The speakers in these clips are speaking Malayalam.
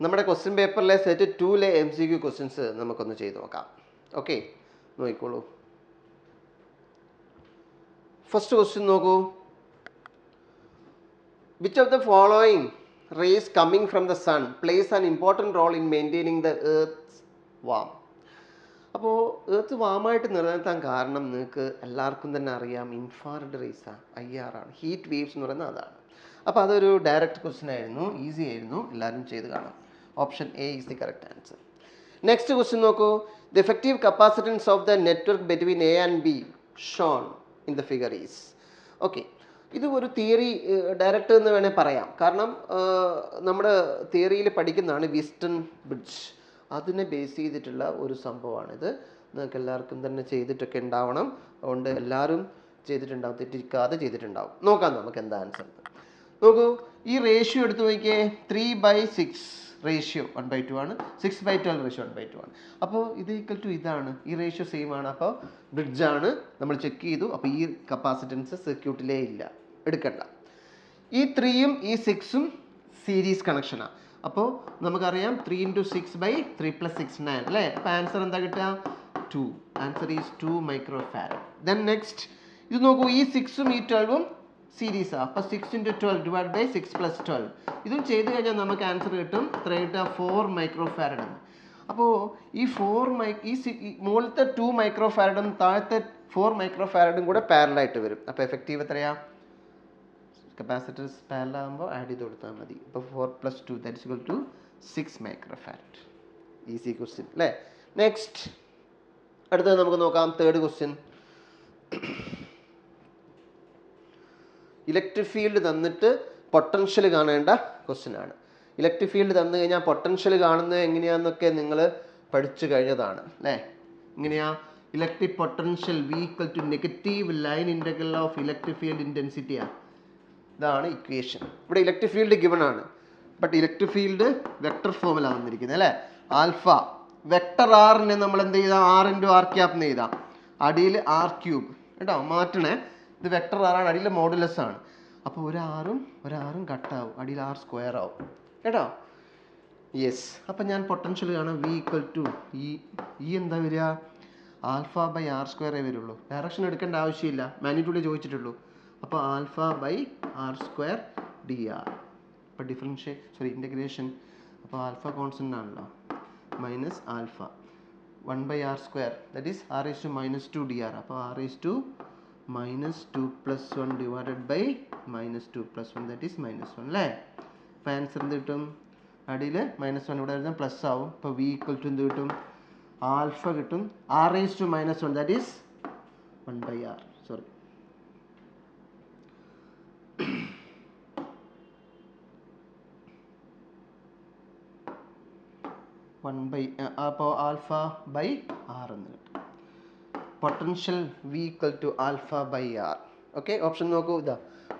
നമ്മുടെ ക്വസ്റ്റ്യൻ പേപ്പറിലെ സെറ്റ് 2-ലെ MCQ ക്വസ്റ്റ്യൻസ് നമുക്കൊന്ന് ചെയ്ത് നോക്കാം. ഓക്കെ, നോക്കിക്കോളൂ. ഫസ്റ്റ് ക്വസ്റ്റ്യൻ നോക്കൂ. Which of the following rays coming from the sun plays an important role in maintaining the earth's warm? അപ്പോൾ എർത്ത് വാമായിട്ട് നിലനിർത്താൻ കാരണം നിങ്ങൾക്ക് എല്ലാവർക്കും തന്നെ അറിയാം, ഇൻഫ്രാറെഡ് റേസാണ്, IR ആണ്, ഹീറ്റ് വേവ്സ് എന്ന് പറയുന്നത് അതാണ്. അപ്പോൾ അതൊരു ഡയറക്റ്റ് ക്വസ്റ്റ്യൻ ആയിരുന്നു, ഈസി ആയിരുന്നു, എല്ലാവരും ചെയ്ത് കാണാം. Option A is the correct answer. Next question നോക്കൂ. The effective capacitance of the network between A and B shown in the figure is. Okay, ഇത് ഒരു തിയറി ഡയറക്റ്റ് എന്ന് വേണേൽ പറയാം. കാരണം നമ്മുടെ തിയറിയിൽ പഠിക്കുന്നതാണ് വിസ്റ്റൺ ബ്രിഡ്ജ്. അതിനെ ബേസ് ചെയ്തിട്ടുള്ള ഒരു സംഭവമാണിത്. നിങ്ങൾക്ക് എല്ലാവർക്കും തന്നെ ചെയ്തിട്ടൊക്കെ ഉണ്ടാവണം. അതുകൊണ്ട് എല്ലാവരും ചെയ്തിട്ടുണ്ടാവും, തെറ്റിക്കാതെ ചെയ്തിട്ടുണ്ടാവും. നോക്കാം നമുക്ക് എന്താ ആൻസർ. നോക്കൂ, ഈ റേഷ്യോ എടുത്ത് നോക്കിയേ. 3/6 റേഷ്യോ 1/2 ആണ്, 6/12 റേഷ്യോ 1/2 ആണ്. അപ്പോൾ ഇത് ഈക്വൽ ടു ഇതാണ്, ഈ റേഷ്യോ സെയിം ആണ്. അപ്പോൾ ബ്രിഡ്ജാണ്, നമ്മൾ ചെക്ക് ചെയ്തു. അപ്പോൾ ഈ കപ്പാസിറ്റൻസ് സർക്യൂട്ടിലേ ഇല്ല, എടുക്കണ്ട. ഈ 3യും ഈ 6ഉം സീരീസ് കണക്ഷനാണ്. അപ്പോൾ നമുക്കറിയാം 3 × 6/3 + 6 9 അല്ലേ. അപ്പോൾ ആൻസർ എന്താ കിട്ടുക? 2. Answer is 2 microfarad. Then next ഇത് നോക്കൂ, ഈ 6ഉം ഈ 12ഉം സീരീസാണ്. അപ്പോൾ 6 × 12 / 6 + 12 ഇതും ചെയ്ത് കഴിഞ്ഞാൽ നമുക്ക് ആൻസർ കിട്ടും. എത്ര കിട്ടുക? 4 മൈക്രോഫാരഡ് എന്ന്. അപ്പോൾ ഈ മുകളിലത്തെ 2 മൈക്രോഫാരഡും താഴത്തെ 4 മൈക്രോഫാരഡും കൂടെ പാരലായിട്ട് വരും. അപ്പോൾ എഫക്റ്റീവ് എത്രയാണ്? കപ്പാസിറ്റേഴ്സ് പാരലാകുമ്പോൾ ആഡ് ചെയ്ത് കൊടുത്താൽ മതി. അപ്പോൾ 4 + 2 that is equal to 6 microfarad. Easy question അല്ലേ. നെക്സ്റ്റ് അടുത്തത് നമുക്ക് നോക്കാം. Third question. ഇലക്ട്രിക് ഫീൽഡ് തന്നിട്ട് പൊട്ടൻഷ്യൽ കാണേണ്ട ക്വസ്റ്റ്യൻ ആണ്. ഇലക്ട്രിക് ഫീൽഡ് തന്നു കഴിഞ്ഞാൽ പൊട്ടൻഷ്യൽ കാണുന്നത് എങ്ങനെയാണെന്നൊക്കെ നിങ്ങൾ പഠിച്ചു കഴിഞ്ഞതാണ് അല്ലേ. എങ്ങനെയാ? Electric potential V = negative line integral of electric field ഇൻറ്റൻസിറ്റിയാണ്. ഇതാണ് ഇക്വേഷൻ. ഇവിടെ ഇലക്ട്രിക് ഫീൽഡ് ഗിവൺ ആണ്, ബട്ട് ഇലക്ട്രിക് ഫീൽഡ് വെക്ടർ ഫോമിലാണ് വന്നിരിക്കുന്നത് അല്ലേ. ആൽഫ വെക്ടർ ആറിനെ നമ്മൾ എന്ത് ചെയ്താൽ R × r³ എന്ന് ചെയ്താൽ അടിയിൽ r³ കേട്ടോ, മാറ്റണേ. ഇത് വെക്ടർ ആറാണ്, അടിയിൽ മോഡുലസ് ആണ്. അപ്പോൾ ഒരാറും കട്ടാവും, അടിയിൽ r² ആവും കേട്ടോ. യെസ്, അപ്പം ഞാൻ പൊട്ടൻഷ്യൽ കാണാം. V = എന്താ വരിക? α/r² വരുള്ളൂ. ഡയറക്ഷൻ എടുക്കേണ്ട ആവശ്യമില്ല, മാഗ്നിറ്റ്യൂഡ് ചോദിച്ചിട്ടുള്ളൂ. അപ്പോൾ α/r² dr. അപ്പോൾ ഇൻ്റഗ്രേഷൻ. അപ്പോൾ ആൽഫ കോൺസ്റ്റൻ്റ് ആണല്ലോ, minus alpha 1/r² that is r⁻² dr. അപ്പോൾ r⁻² + 1 divided by -2 + 1 that is -1 അല്ലേ. അപ്പോൾ ആൻസർ എന്ത് കിട്ടും? അടിയിൽ -1 ഇവിടെ വരുന്ന പ്ലസ് ആവും. അപ്പോൾ V = എന്ത് കിട്ടും? ആൽഫ കിട്ടും, r⁻1 that is 1/r. Sorry, അപ്പോൾ α/r എന്ന് കിട്ടും. Potential V = α/r. Okay, option നോക്കൂ. ഇതാ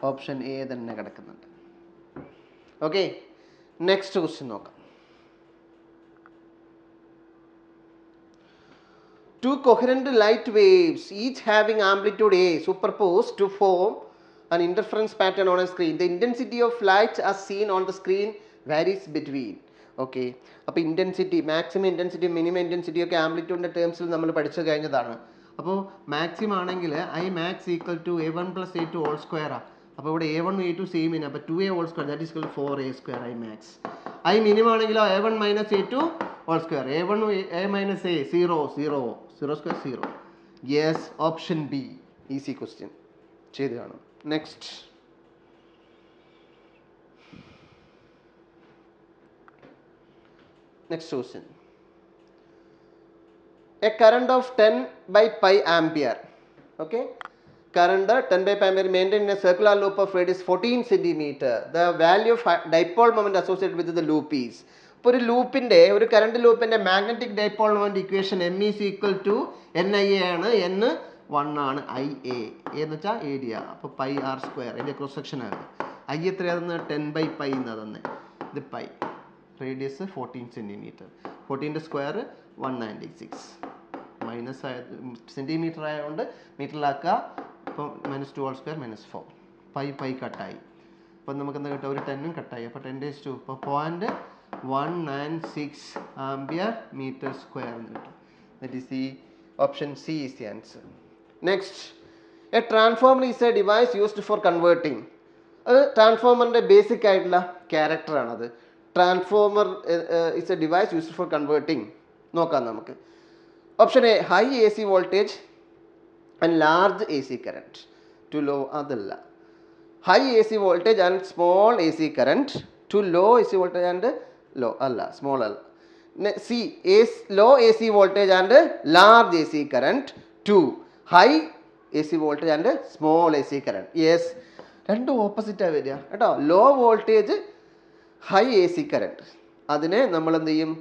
ഓപ്ഷൻ എ തന്നെ കിടക്കുന്നുണ്ട്. ഓക്കെ, നെക്സ്റ്റ് ക്വസ്റ്റ്യൻ നോക്കാം. Two coherent light waves, each having amplitude A, superposed to form an interference pattern on a screen. The intensity of light as seen on the screen varies between. Okay, അപ്പോൾ intensity, maximum intensity, minimum intensity ഒക്കെ ആംപ്ലിറ്റ്യൂഡിൻ്റെ ടേംസിൽ നമ്മൾ പഠിച്ചു കഴിഞ്ഞതാണ്. അപ്പോൾ മാക്സിമം ആണെങ്കിൽ Imax = A1 + A2 ആണ്. അപ്പോൾ ഇവിടെ A1 A2 സെയിം ആണ്. അപ്പോൾ 2A² that is 4A² Imax. Minimum ആണെങ്കിലോ A1 - A2 2. A1 A - A 0 yes, option be easy question ചെയ്ത് കാണും. Next question. A current of 10/π ampere. Okay, current 10/π ampere maintained in a circular loop of radius 14 centimeter. The value of dipole moment associated with the loop is. ഇപ്പോൾ ഒരു ലൂപ്പിൻ്റെ, ഒരു കറണ്ട് ലൂപ്പിൻ്റെ magnetic dipole moment equation M = NIA ആണ്. N 1 ആണ്. IA എന്ന് വെച്ചാൽ ഏരിയ. അപ്പോൾ πr², അതിൻ്റെ ക്രോസ് സെക്ഷൻ ആണ്. I എത്രയാണെന്ന്? 10/π എന്നാണ് തന്നെ. ഇത് π, റേഡിയസ് 14 സെൻറ്റിമീറ്റർ. 14ൻ്റെ സ്ക്വയർ 196, മൈനസ് സെൻറ്റിമീറ്റർ ആയതുകൊണ്ട് മീറ്ററിലാക്കുക. അപ്പോൾ -2² -4 π കട്ടായി. അപ്പോൾ നമുക്ക് എന്താ കിട്ടുക? ഒരു 10ഉം കട്ടായി. അപ്പോൾ 10⁻². അപ്പോൾ 196 ampere meter square എന്ന് കിട്ടും. That is the option C is the answer. Next, a transformer is a device used for converting. അത് ട്രാൻസ്ഫോമറിൻ്റെ ബേസിക് ആയിട്ടുള്ള ക്യാരക്ടറാണത്. Transformer is a device used for converting. നോക്കാം നമുക്ക്. Option A high A C voltage and large A C current to low. അതല്ല. High A C voltage and small A C current to low A C voltage and low അല്ല, സ്മോൾ അല്ല. C low A C voltage and large A C current to high A C voltage and small A C current. Yes, രണ്ടും ഓപ്പോസിറ്റാണ് വരിക കേട്ടോ. Low voltage high A C current, അതിനെ നമ്മൾ എന്ത് ചെയ്യും?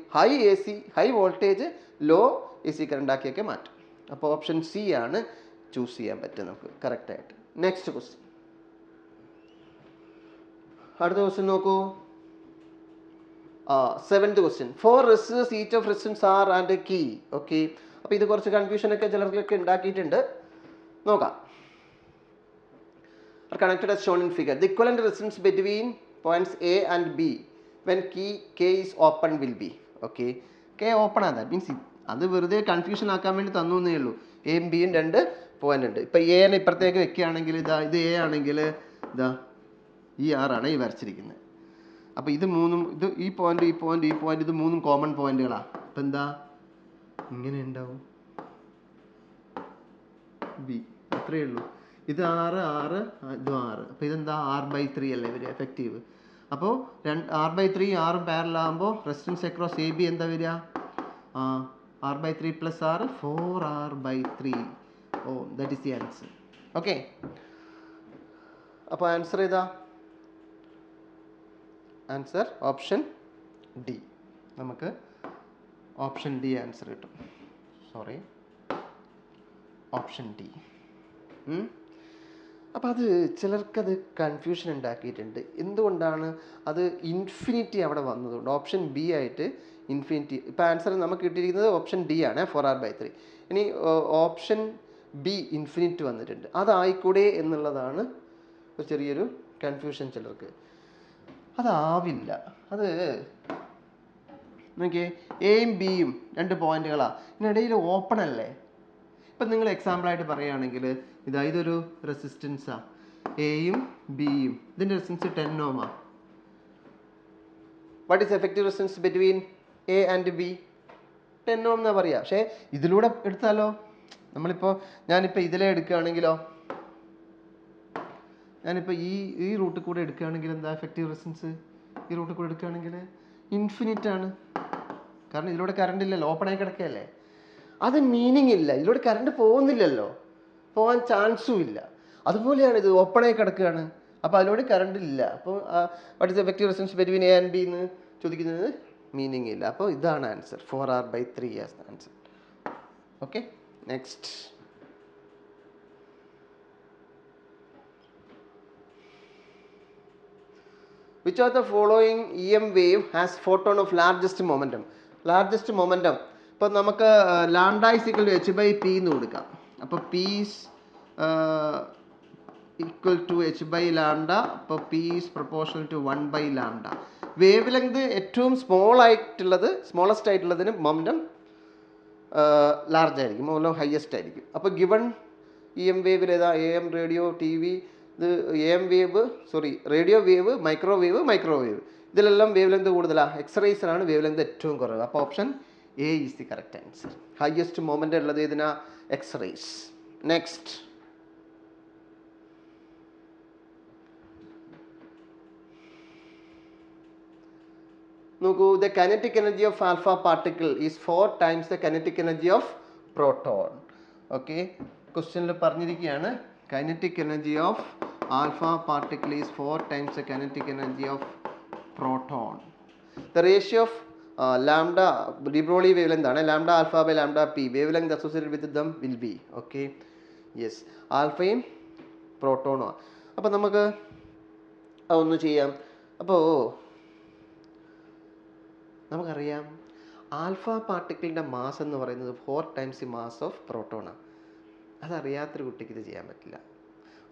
High voltage low A C current ആക്കിയൊക്കെ മാറ്റും. അപ്പോൾ ഓപ്ഷൻ സി ആണ് ചൂസ് ചെയ്യാൻ പറ്റും നമുക്ക് കറക്റ്റായിട്ട്. നെക്സ്റ്റ് ക്വസ്റ്റ്യൻ, അടുത്ത ക്വസ്റ്റ്യൻ നോക്കൂ. 7th question. 4 resistors each of resistance R and key. Okay, അപ്പോൾ ഇത് കുറച്ച് കൺഫ്യൂഷനൊക്കെ ചിലർക്കൊക്കെ ഉണ്ടാക്കിയിട്ടുണ്ട്. നോക്കാം. Are connected as shown in figure. The equivalent resistance between points A and B when key K is open will be. Okay, K open ആണ്. that means അത് വെറുതെ കൺഫ്യൂഷൻ ആക്കാൻ വേണ്ടി തന്നു എന്നേ ഉള്ളൂ. എയും ബിയും 2 പോയിന്റ് ഉണ്ട്. ഇപ്പം എനെ ഇപ്പുറത്തേക്ക് വെക്കുകയാണെങ്കിൽ ഇതാ ഇത് എ ആണെങ്കിൽ ഇതാ ഈ ആറാണ് ഈ വരച്ചിരിക്കുന്നത്. അപ്പോൾ ഇത് മൂന്നും ഈ പോയിന്റ് ഇത് മൂന്നും കോമൺ പോയിന്റുകളാണ്. അപ്പം എന്താ ഇങ്ങനെ ഉണ്ടാവും ബി, അത്രയേ ഉള്ളൂ. ഇത് 6 ഇതും 6. അപ്പോൾ ഇതെന്താ R/3 അല്ലേ വരിക എഫക്റ്റീവ്. അപ്പോൾ R/3 6 പാരലൽ ആകുമ്പോൾ റെസിസ്റ്റൻസ് അക്രോസ് എ ബി എന്താ വരിക? R/3 + R 4R/3. Oh, that is the answer. Okay, അപ്പോൾ ആൻസർ ഏതാ? Answer option D. നമുക്ക് ഓപ്ഷൻ ഡി ആൻസർ കിട്ടും. Sorry, option D. അപ്പോൾ അത് ചിലർക്കത് കൺഫ്യൂഷൻ ഉണ്ടാക്കിയിട്ടുണ്ട്. എന്തുകൊണ്ടാണ് അത്? ഇൻഫിനിറ്റി അവിടെ വന്നതുകൊണ്ട്. ഓപ്ഷൻ ബി ആയിട്ട് ഇൻഫിനിറ്റി. ഇപ്പോൾ ആൻസർ നമുക്ക് കിട്ടിയിരിക്കുന്നത് ഓപ്ഷൻ ഡി ആണ് 4R/3. ഇനി ഓപ്ഷൻ ബി ഇൻഫിനിറ്റ് വന്നിട്ടുണ്ട്. അതായിക്കൂടെ എന്നുള്ളതാണ് ഒരു ചെറിയൊരു കൺഫ്യൂഷൻ ചിലർക്ക്. അതാവില്ല. അത് നോക്കിയേ, എയും ബിയും 2 പോയിന്റുകളാണ്, ഇതിനിടയിൽ ഓപ്പൺ അല്ലേ. ഇപ്പം നിങ്ങൾ എക്സാമ്പിളായിട്ട് പറയുകയാണെങ്കിൽ ഇതൊരു റെസിസ്റ്റൻസാണ്, എയും ബിയും. ഇതിൻ്റെ resistance 10 Ω. What is effective resistance between A and B? 10 Ω എന്നാണ് പറയുക. പക്ഷേ ഇതിലൂടെ എടുത്താലോ, ഞാനിപ്പോൾ ഇതിലെ എടുക്കുകയാണെങ്കിലോ, ഞാനിപ്പോൾ ഈ റൂട്ടിൽ കൂടെ എടുക്കുകയാണെങ്കിൽ എന്താ എഫക്റ്റീവ് റെസിസ്റ്റൻസ്? ഈ റൂട്ടിൽ കൂടെ എടുക്കുകയാണെങ്കിൽ ഇൻഫിനിറ്റ് ആണ്. കാരണം ഇതിലൂടെ കറണ്ട് ഇല്ലല്ലോ, ഓപ്പൺ ആയി കിടക്കുകയല്ലേ. അത് മീനിങ് ഇല്ല, ഇതിലൂടെ കറണ്ട് പോകുന്നില്ലല്ലോ, പോകാൻ ചാൻസും ഇല്ല. അതുപോലെയാണ് ഇത്, ഓപ്പൺ ആയി കിടക്കുകയാണ്. അപ്പോൾ അതിലൂടെ കറണ്ട് ഇല്ല. അപ്പോൾ what is effective resistance between A and B എന്ന് ചോദിക്കുന്നത് മീനിങ് ഇല്ല. അപ്പോൾ ഇതാണ് answer, 4R/3 as answer. Okay, next. Which of the following EM wave has photon of largest momentum? Largest momentum. ഇപ്പോൾ നമുക്ക് ലാംഡ = h/p എന്ന് കൊടുക്കാം. അപ്പോൾ P is equal to h/λ. അപ്പോൾ P is proportional to 1/λ. Wavelength ഏറ്റവും സ്മോളസ്റ്റ് ആയിട്ടുള്ളതിന് മൊമെൻറ്റം ലാർജ് ആയിരിക്കും, മൊമെൻറ്റം ഹയസ്റ്റ് ആയിരിക്കും. അപ്പോൾ ഗിവൺ EM വേവിൽ ഏതാ? AM radio, TV. ഇത് AM wave, radio wave, microwave. ഇതിലെല്ലാം വേവ് ലെങ്ത് കൂടുതലാണ്. എക്സ്റേസിലാണ് വേവ് ലെങ്ത് ഏറ്റവും കുറവ്. അപ്പോൾ option A is the correct answer. Highest moment ഉള്ളത് ഇതിനാ? എക്സ്റേസ്. നെക്സ്റ്റ്, നോക്കൂ. The kinetic energy of alpha particle is 4 times the kinetic energy of proton. Okay, ക്വസ്റ്റ്യനിൽ പറഞ്ഞിരിക്കുകയാണ് kinetic energy of alpha particle is 4 times the kinetic energy of proton. The ratio of lambda de Broglie wavelength ആണ്, lambda alpha by lambda p, wavelength associated with them will be. Okay, yes, ആൽഫയും പ്രോട്ടോണും. അപ്പോൾ നമുക്ക് അതൊന്ന് ചെയ്യാം. അപ്പോൾ നമുക്കറിയാം ആൽഫ പാർട്ടിക്കിളിൻ്റെ മാസ് എന്ന് പറയുന്നത് 4 times the mass of പ്രോട്ടോണാണ്. അതറിയാത്തൊരു കുട്ടിക്ക് ഇത് ചെയ്യാൻ പറ്റില്ല.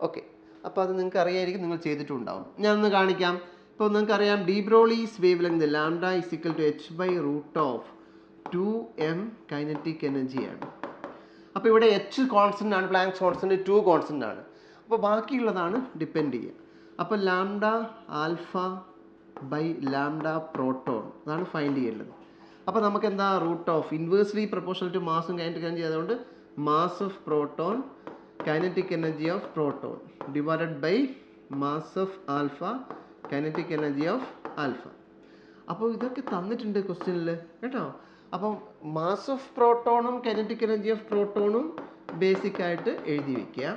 ഓക്കെ, അപ്പോൾ അത് നിങ്ങൾക്ക് അറിയായിരിക്കും, നിങ്ങൾ ചെയ്തിട്ടുണ്ടാവും. ഞാനൊന്ന് കാണിക്കാം. ഇപ്പോൾ നിങ്ങൾക്കറിയാം de Broglie's wavelength lambda is equal to h by root of 2m kinetic എനർജിയാണ്. അപ്പോൾ ഇവിടെ h കോൺസ്റ്റൻ്റ് ആണ്, പ്ലാങ്ക്സ് കോൺസ്റ്റൻ്റ് 2 കോൺസ്റ്റൻ്റ് ആണ്. അപ്പോൾ ബാക്കിയുള്ളതാണ് ഡിപ്പെൻഡ് ചെയ്യുക. അപ്പോൾ lambda alpha by lambda proton അതാണ് ഫൈൻഡ് ചെയ്യേണ്ടത്. അപ്പോൾ നമുക്ക് എന്താ root of inversely proportional to മാസും കൈനറ്റിക് എനർജി ആയതുകൊണ്ട് mass of proton kinetic energy of proton divided by mass of alpha kinetic energy of alpha. അപ്പോൾ ഇതൊക്കെ തന്നിട്ടുണ്ട് ക്വസ്റ്റ്യനിൽ കേട്ടോ. അപ്പം മാസ് ഓഫ് പ്രോട്ടോണും കൈനറ്റിക് എനർജി ഓഫ് പ്രോട്ടോണും ബേസിക് ആയിട്ട് എഴുതി വെക്കുക.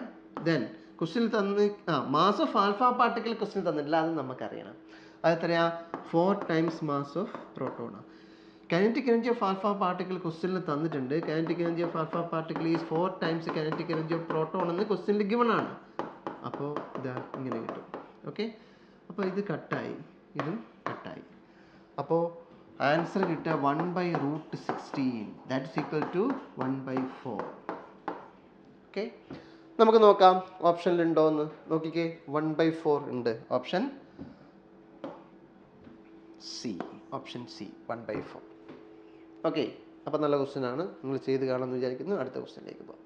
ദെൻ ക്വസ്റ്റ്യനിൽ mass of alpha particle question തന്നിട്ടില്ല, അത് നമുക്കറിയണം. അതെത്രയാ 4 ടൈംസ് മാസ് ഓഫ് പ്രോട്ടോണാണ്. Kinetic energy of alpha particle ക്വസ്റ്റ്യനിൽ തന്നിട്ടുണ്ട്. Kinetic energy of alpha particle is 4 times kinetic energy of proton എന്ന് ക്വസ്റ്റ്യനിൽ ഗിവൺ ആണ്. അപ്പോൾ ഇതാ ഇങ്ങനെ കിട്ടും. ഓക്കെ, അപ്പോൾ ഇത് കട്ടായി, ഇതും കട്ടായി. അപ്പോൾ ആൻസർ കിട്ടുക 1/√16 that is equal to 1/4. Okay, നമുക്ക് നോക്കാം ഓപ്ഷനിൽ ഉണ്ടോ എന്ന് നോക്കിക്കേ. 1/4 ഉണ്ട്, option C, option C 1/4. Okay, അപ്പോൾ നല്ല ക്വസ്റ്റ്യൻ ആണ്, നിങ്ങൾ ചെയ്ത് കാണാമെന്ന് വിചാരിക്കുന്നു. അടുത്ത ക്വസ്റ്റ്യനിലേക്ക് പോകാം.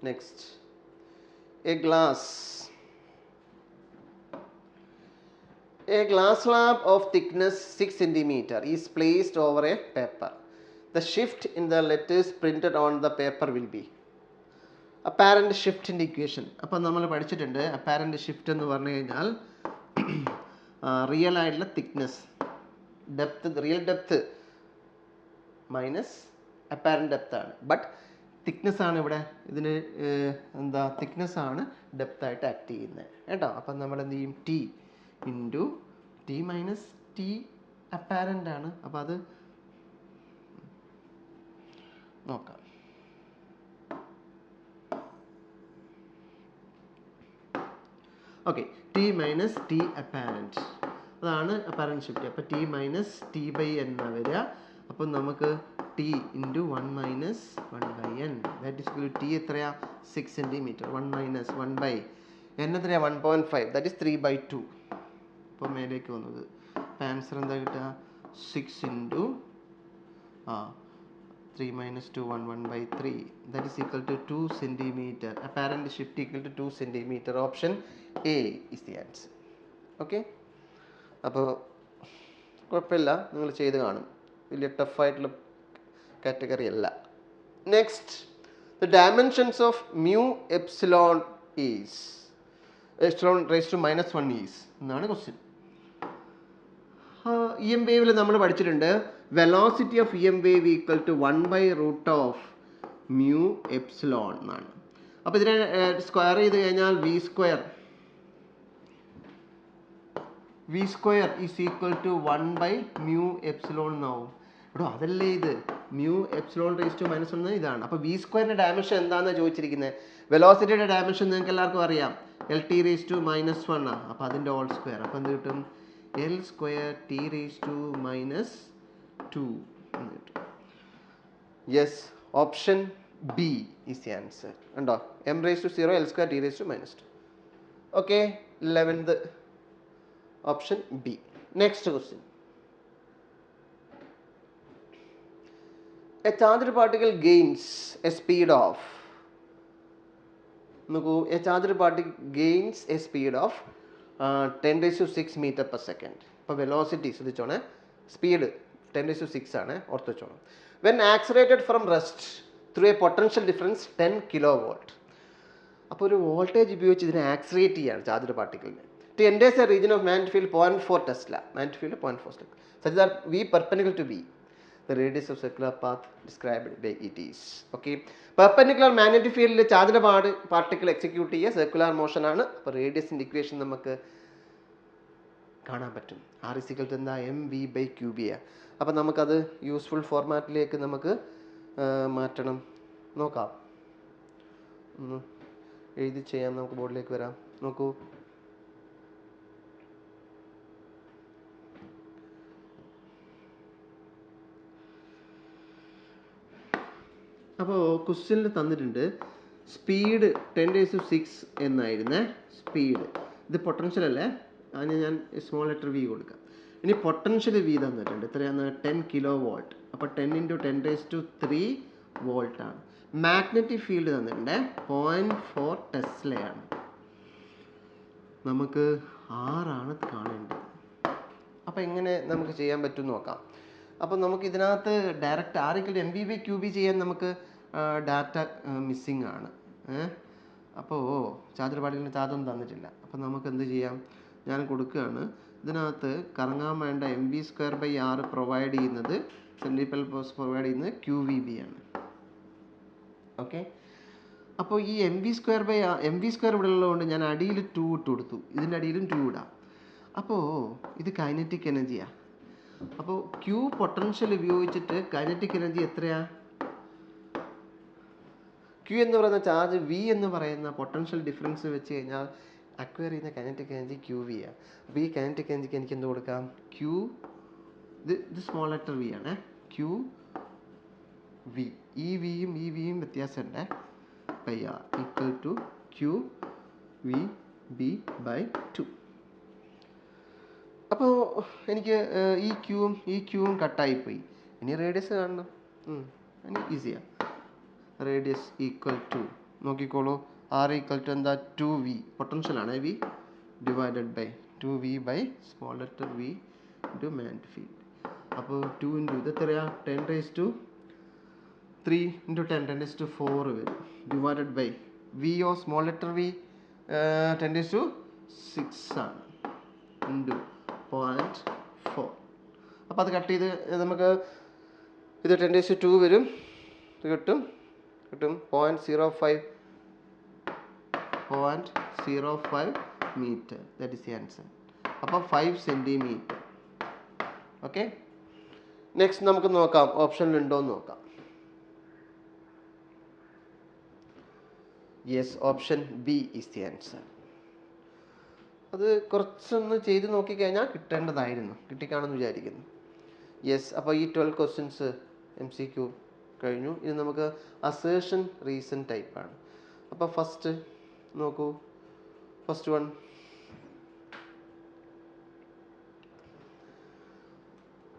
Next, a glass slab of thickness 6 cm is placed over a paper. The shift in the letters printed on the paper will be apparent shift in the equation. അപ്പോൾ നമ്മൾ പഠിച്ചിട്ടുണ്ട് apparent shift എന്ന് പറഞ്ഞു കഴിഞ്ഞാൽ റിയൽ ആയിട്ടുള്ള thickness depth, real depth minus apparent depth ആണ്. ബട്ട് തിക്നെസ് ആണ് ഇവിടെ, ഇതിന് എന്താ തിക്നെസ് ആണ് ഡെപ്ത് ആയിട്ട് ആക്ട് ചെയ്യുന്നത് കേട്ടോ. അപ്പം നമ്മൾ എന്ത് ചെയ്യും, T into T minus T apparent ആണ്. അപ്പം അത് നോക്കാം. Okay, T minus T apparent, അതാണ് അപ്പാരൻറ്റ് ഷിഫ്റ്റ്. അപ്പോൾ T minus T by N വരിക. അപ്പം നമുക്ക് T into 1 minus 1/n that is equal to T എത്രയാ 6 സെൻറ്റിമീറ്റർ. 1 മൈനസ് 1/n എത്രയാ 1.5 ദാറ്റ് ഇസ് 3/2. ഇപ്പോൾ മേലേക്ക് വന്നത്. അപ്പോൾ ആൻസർ എന്താ കിട്ടുക 6 into 3 minus 2 1/3 that is equal to 2 centimetre. Apparent shift equal to 2 centimetre. Option A is the answer. Okay, അപ്പോൾ കുഴപ്പമില്ല, നിങ്ങൾ ചെയ്ത് കാണും, വലിയ ടഫായിട്ടുള്ള കാറ്റഗറി അല്ല. Next, the dimensions of mu epsilon is epsilon raise to -1 is എന്നാണ് ക്വസ്റ്റ്യൻ. ഇ എം വേവിൽ നമ്മൾ പഠിച്ചിട്ടുണ്ട് velocity of E M wave equal to 1/√of mu epsilon എന്നാണ്. അപ്പോൾ ഇതിനെ സ്ക്വയർ ചെയ്ത് കഴിഞ്ഞാൽ V square is equal to 1/μ epsilon എന്നാവും. ഇവിടെ അതല്ലേ ഇത് മ്യൂ എപ്സിലോൺ റേസ് ടു -1 ഇതാണ്. അപ്പോൾ വി സ്ക്വയറിൻ്റെ ഡയമെൻഷൻ എന്താണെന്ന് ചോദിച്ചിരിക്കുന്നത്. വെലോസിറ്റിയുടെ ഡയമെൻഷൻ നിങ്ങൾക്ക് എല്ലാവർക്കും അറിയാം, എൽ ടി റേസ് ടു -1 ആണ്. അപ്പോൾ അതിൻ്റെ ഹോൾ സ്ക്വയർ. അപ്പോൾ എന്ത് കിട്ടും, L square T raise to -2 എന്ന് കിട്ടും. Yes, option B is the answer. ഉണ്ടോ, M raise to 0 L square T raise to -2. Okay, 11th option B. Next question, a charged particle gains a speed of a charged particle gains a speed of 10⁶ meter per second. അപ്പോൾ വെലോസിറ്റി ശ്രദ്ധിച്ചോണേ, സ്പീഡ് 10⁶ ആണ്, ഓർത്ത് വെച്ചോണം. when accelerated from rest through a potential difference 10 kilovolt. അപ്പോൾ ഒരു വോൾട്ടേജ് ഉപയോഗിച്ച് ഇതിനെ ആക്സിലേറ്റ് ചെയ്യാണ് charged പാർട്ടിക്കിളിനെ to enter a region of magnetic field 0.4 Tesla, magnetic field 0.4 Tesla, such that V perpendicular to V, the radius of circular path described by it is. Okay, perpendicular magnetic field charged particle execute ചെയ്യുക circular motion ആണ്. അപ്പോൾ റേഡിയസിൻ്റെ ഇക്വേഷൻ നമുക്ക് കാണാൻ പറ്റും. R is equal to എന്താ mv/qb. അപ്പോൾ നമുക്കത് യൂസ്ഫുൾ ഫോർമാറ്റിലേക്ക് നമുക്ക് മാറ്റണം. നോക്കാം, ഒന്ന് എഴുതി ചെയ്യാം. നമുക്ക് ബോർഡിലേക്ക് വരാം. നോക്കൂ, അപ്പോൾ ക്വസ്റ്റ്യനിൽ തന്നിട്ടുണ്ട് സ്പീഡ് 10⁶ എന്നായിരുന്നേ സ്പീഡ്. ഇത് പൊട്ടൻഷ്യൽ അല്ലേ, അതിന് ഞാൻ സ്മോൾ ലെറ്റർ വി കൊടുക്കാം. ഇനി പൊട്ടൻഷ്യൽ വി തന്നിട്ടുണ്ട്, എത്രയാണ് 10 kV. അപ്പോൾ 10 × 10⁻³ വോൾട്ടാണ്. മാഗ്നറ്റിക് ഫീൽഡ് തന്നിട്ടുണ്ട് 0.4 ടെസ്ലയാണ്. നമുക്ക് ആറാണ് കാണേണ്ടത്. അപ്പോൾ എങ്ങനെ നമുക്ക് ചെയ്യാൻ പറ്റും നോക്കാം. അപ്പോൾ നമുക്ക് ഇതിനകത്ത് ഡയറക്റ്റ് R=mv/qb ചെയ്യാൻ നമുക്ക് ഡാറ്റ മിസ്സിങ് ആണ്. അപ്പോൾ ചാർജർ പാർട്ടിക്കിളിന് ചാർജൊന്നും തന്നിട്ടില്ല. അപ്പോൾ നമുക്ക് എന്ത് ചെയ്യാം, ഞാൻ കൊടുക്കുകയാണ്. ഇതിനകത്ത് കറങ്ങാൻ വേണ്ട mv²/r പ്രൊവൈഡ് ചെയ്യുന്നത്, സെൻട്രിപെറ്റൽ ഫോഴ്സ് പ്രൊവൈഡ് ചെയ്യുന്നത് QVB ആണ്. ഓക്കെ, അപ്പോൾ ഈ mv² ഇവിടെ ഉള്ളതുകൊണ്ട് ഞാൻ അടിയിൽ 2 ഇട്ട് കൊടുത്തു, ഇതിൻ്റെ അടിയിലും 2 ഇടാം. അപ്പോൾ ഇത് കൈനറ്റിക് എനർജിയാണ്. അപ്പോൾ Q പൊട്ടൻഷ്യൽ ഉപയോഗിച്ചിട്ട് കൈനറ്റിക് എനർജി എത്രയാ? Q എന്ന് പറയുന്ന ചാർജ്, V എന്ന് പറയുന്ന പൊട്ടൻഷ്യൽ ഡിഫറൻസ് വെച്ച് കഴിഞ്ഞാൽ അക്വയർ ചെയ്യുന്ന കൈനറ്റിക് എനർജി QV ആണ്. അപ്പോൾ ഈ കൈനറ്റിക് എനർജിക്ക് എനിക്ക് എന്ത് കൊടുക്കാം? ഇത് സ്മോൾ ലെറ്റർ V ആണ്, QV. ഈ വിയും ഈ വിയും വ്യത്യാസമുണ്ട്. R = QVB/2. അപ്പോൾ എനിക്ക് ഈ ക്യൂവും കട്ടായിപ്പോയി. ഇനി റേഡിയസ് കാണണം, ഇനി ഈസിയാണ്. റേഡിയസ് = നോക്കിക്കോളൂ, R = എന്താ? 2V, പൊട്ടൻഷ്യലാണ് V, divided by 2V/ small letter V × magnetic field. അപ്പോൾ 2 × ഇത് എത്രയാ? 10⁻³ × 10⁻⁴ വരും, divided by V of small letter V 10⁶ ആണ്, × 0.4. അപ്പോൾ അത് കട്ട് ചെയ്ത് നമുക്ക് ഇത് 10⁻² വരും, ഇത് കിട്ടും 0.05 metre. That is the answer. അപ്പോൾ 5 സെൻറ്റിമീറ്റർ. ഓക്കെ, നെക്സ്റ്റ് നമുക്ക് നോക്കാം ഓപ്ഷനിൽ ഉണ്ടോ എന്ന് നോക്കാം. Yes, option B is the answer. അത് കുറച്ചൊന്ന് ചെയ്ത് നോക്കിക്കഴിഞ്ഞാൽ കിട്ടേണ്ടതായിരുന്നു, കിട്ടിക്കാണെന്ന് വിചാരിക്കുന്നു. യെസ്, അപ്പോൾ ഈ 12 ക്വസ്റ്റ്യൻസ് MCQ കഴിഞ്ഞു. ഇനി നമുക്ക് അസേർഷൻ റീസൺ ടൈപ്പാണ്. അപ്പോൾ ഫസ്റ്റ് നോക്കൂ, first one.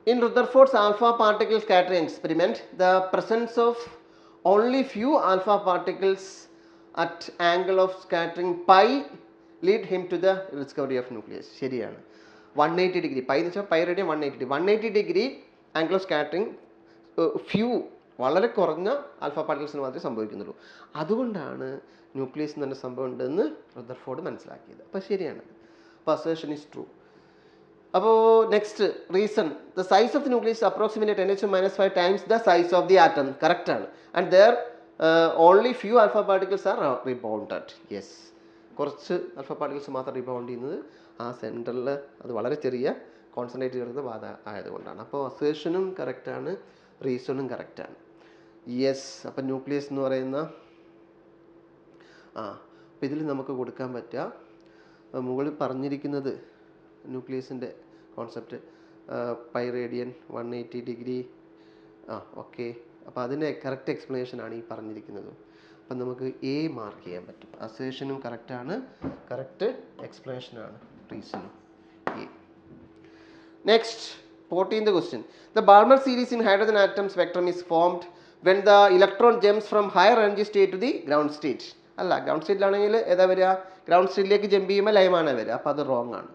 In Rutherford's alpha particle scattering experiment, the presence of only few alpha particles at angle of scattering pi lead him to the discovery of nucleus. ശരിയാണ്. 180 ഡിഗ്രി, പൈ എന്ന് വെച്ചാൽ pi radian 180 degree angle of scattering few, വളരെ കുറഞ്ഞ ആൽഫ പാർട്ടിക്കിൾസിന് മാത്രമേ സംഭവിക്കുന്നുള്ളൂ. അതുകൊണ്ടാണ് ന്യൂക്ലിയസ് എന്ന് പറഞ്ഞ സംഭവം ഉണ്ടെന്ന് റദർഫോർഡ് മനസ്സിലാക്കിയത്. അപ്പോൾ ശരിയാണ്. അപ്പോൾ അസേർഷൻ ഈസ് ട്രൂ. അപ്പോൾ next reason, the size of the nucleus approximately 10⁻⁵ times the size of the atom. Correct ആണ്. And there only few alpha particles are rebounded. Yes, കുറച്ച് ആൽഫ പാർട്ടിക്കിൾസ് മാത്രം റിബൗണ്ട് ചെയ്യുന്നത് ആ സെൻറ്ററിൽ, അത് വളരെ ചെറിയ കോൺസെൻട്രേറ്റ് ചെയ്യുന്ന ബാധ ആയതുകൊണ്ടാണ്. അപ്പോൾ അസേർഷനും കറക്റ്റാണ്, റീസണും കറക്റ്റാണ്. യെസ്, അപ്പം ന്യൂക്ലിയസ് എന്ന് പറയുന്ന അപ്പോൾ ഇതിൽ നമുക്ക് കൊടുക്കാൻ പറ്റുക മുകളിൽ പറഞ്ഞിരിക്കുന്നത് ന്യൂക്ലിയസിൻ്റെ concept pi radian 180 degree. Okay, അപ്പോൾ അതിൻ്റെ കറക്റ്റ് എക്സ്പ്ലനേഷനാണ് ഈ പറഞ്ഞിരിക്കുന്നത്. അപ്പം നമുക്ക് എ മാർക്ക് ചെയ്യാൻ പറ്റും. അസേർഷനും കറക്റ്റാണ്, കറക്റ്റ് എക്സ്പ്ലനേഷനാണ് റീസണും എ. Next 14th question. The Balmer series in hydrogen atom spectrum is formed when the electron jumps from higher energy state to the ground state. അല്ല, ഗ്രൗണ്ട് സ്റ്റേറ്റിലാണെങ്കിൽ ഏതാ വരിക? ഗ്രൗണ്ട് സ്റ്റേറ്റിലേക്ക് ജമ്പ് ചെയ്യുമ്പോൾ ലൈമാണ് വരിക. അപ്പോൾ അത് റോങ് ആണ്.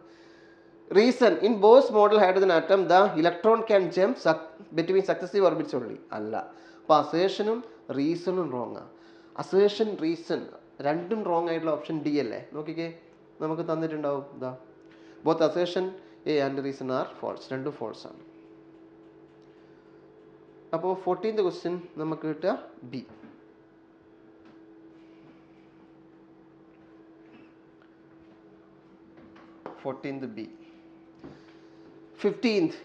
Reason, in Bohr's model hydrogen atom the electron can jump between successive orbits only. അല്ല, അപ്പോൾ അസേർഷനും റീസണും റോങ് ആണ്. അസേർഷൻ, റീസൺ രണ്ടും റോങ് ആയിട്ടുള്ള ഓപ്ഷൻ ഡി അല്ലേ? നോക്കിക്കേ, നമുക്ക് തന്നിട്ടുണ്ടാവും ഇതാ, both assertion A and reason are false, രണ്ടും ഫോൾസ് ആണ്. അപ്പോൾ 14th question നമുക്ക് കിട്ടുക B. 14th B. 15th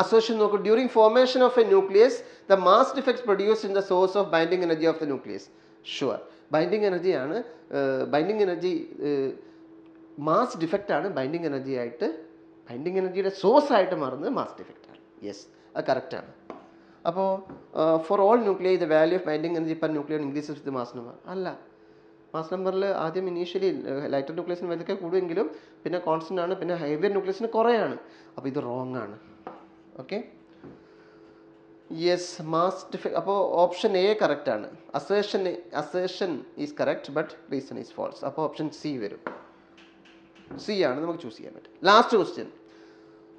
assertion നോക്കൂ, during formation of a nucleus the mass defects produced in the source of binding energy of the nucleus. Sure, binding എനർജിയാണ്, ബൈൻഡിങ് എനർജി മാസ് ഡിഫക്റ്റ് ആണ് ബൈൻഡിങ് എനർജി ആയിട്ട്, ബൈൻഡിങ് എനർജിയുടെ സോഴ്സ് ആയിട്ട് മാറുന്നത് മാസ് ഡിഫക്റ്റ് ആണ്. യെസ്, അത് കറക്റ്റാണ്. അപ്പോൾ for all nuclear the value of binding energy per nuclear increases with mass number. അല്ല, മാസ് നമ്പറിൽ ആദ്യം ഇനീഷ്യലി ലൈറ്റർ ന്യൂക്ലിയസിന് വലുതൊക്കെ കൂടുമെങ്കിലും പിന്നെ കോൺസ്റ്റൻ്റ് ആണ്, പിന്നെ ഹെവിയർ ന്യൂക്ലിയസിന് കുറയാണ്. അപ്പോൾ ഇത് റോങ് ആണ്. ഓക്കെ, യെസ് മാസ് അപ്പോൾ ഓപ്ഷൻ എ കറക്റ്റ് ആണ്. Assertion is correct but reason is false. അപ്പോൾ ഓപ്ഷൻ സി വരും. സി ആണ് നമുക്ക് ചൂസ് ചെയ്യാൻ പറ്റും. ലാസ്റ്റ് ക്വസ്റ്റ്യൻ,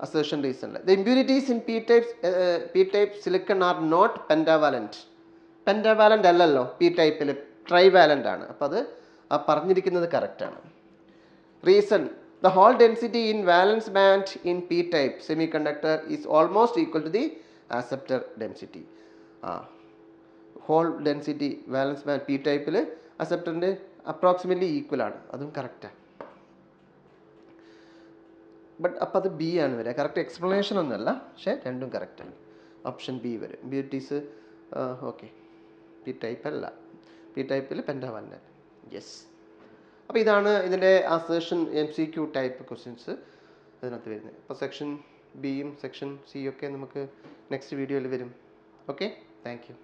അസേഷൻ റീസണിൽ the impurities in P type silicon are not pentavalent. Pentavalent അല്ലല്ലോ പി ടൈപ്പിൽ, ട്രൈവാലൻ്റ് ആണ്. അപ്പോൾ അത് ആ പറഞ്ഞിരിക്കുന്നത് കറക്റ്റാണ്. Reason, the Hall density in valence band in p-type semiconductor is almost equal to the acceptor density. Hall density valence band p-type ൽ acceptorന്റെ approximately equal ആണ്. അതും കറക്റ്റാണ്. ബട്ട് അപ്പോൾ അത് ബി ആണ് വരിക. കറക്റ്റ് എക്സ്പ്ലനേഷൻ ഒന്നുമല്ല, പക്ഷേ രണ്ടും കറക്റ്റാണ്. ഓപ്ഷൻ ബി വരും. ഇമ്പ്യൂരിറ്റീസ് ഓക്കെ, പി ടൈപ്പ് അല്ല, പി ടൈപ്പിൽ പെൻറ്റാവാലൻ്റ്. യെസ്. അപ്പോൾ ഇതാണ് ഇതിൻ്റെ അസേഷൻ MCQ ടൈപ്പ് ക്വസ്റ്റ്യൻസ് അതിനകത്ത് വരുന്നത്. അപ്പോൾ സെക്ഷൻ ബിയും സെക്ഷൻ സിയും ഒക്കെ നമുക്ക് നെക്സ്റ്റ് വീഡിയോയിൽ വരും. Okay, thank you.